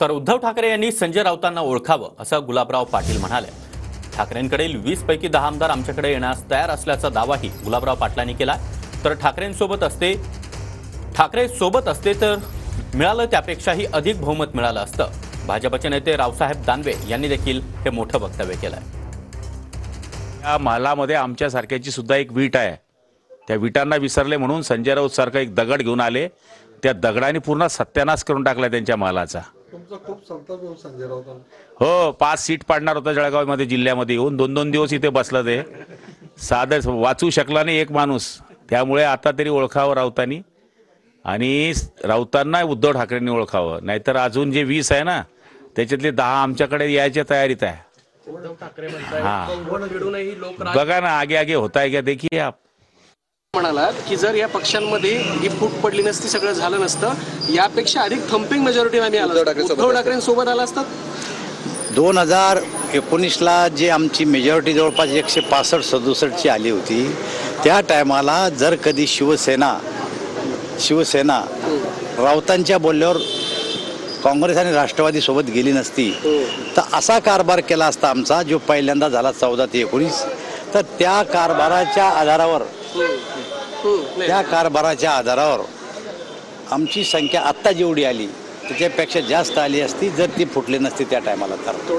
तर उद्धव ठाकरे यांनी संजय राऊतांना ओळखावं असं गुलाबराव पाटील म्हणाले। ठाकरेंकडील 20 पैकी 10 आमदार आमच्याकडे येण्यास तयार असल्याचा दावाही गुलाबराव पाटलांनी केला। तर ठाकरे सोबत असते तर मिळालं त्यापेक्षाही अधिक बहुमत मिळालं असतं। भाजपचे नेते रावसाहेब दानवे यांनी देखील हे मोठं वक्तव्य केलंय। या महालामध्ये आमच्या सारख्याची सुद्धा एक वीट आहे। त्या विटांना विसरले म्हणून संजय राऊत सारखा एक दगड घेऊन आले। त्या दगडाने पूर्ण सत्यानाश करून टाकला त्यांच्या महालाचा। तुमचा खूप संताप येऊन संजय राऊतांना हो, 5 सीट पाडणार होता जळगावमध्ये जिल्ह्यामध्ये येऊन 2-2 दिवस इथे बसलं। ते साधं वाचू शकला नाही एक माणूस। त्यामुळे आता तरी ओळखावं राऊतांनी आणि राऊतांना उद्धव ठाकरेंनी ओळखावं, नाहीतर अजून जे 20 आहे ना त्याच्यातले 10 आमच्याकडे यायच्या तयारीत आहे। उद्धव ठाकरे म्हणतात बघा ना आगे आगे होता है क्या देखिए आप। म्हणालात की जर या पक्षांमध्ये ही फूट पडली नसती, सगळं झालं नसतं, यापेक्षा अधिक थम्पिंग मेजॉरिटी आम्ही आलो उद्धव ठाकरेंसोबत आला असतात। 2019ला जे आमची मेजॉरिटी जवळपास 165-67ची आली होती, त्या टायमाला जर कधी शिवसेना राऊतांच्या बोलल्यावर काँग्रेस आणि राष्ट्रवादी सोबत गेली नसती तर असा कारभार केला असता आमचा जो पहिल्यांदा झाला 14 ते 19। तर त्या कारभाराच्या आधारावर आमची संख्या आत्ता जेवढी आली त्याच्यापेक्षा जास्त आली असती जर ती फुटली नसती त्या टायमाला तर।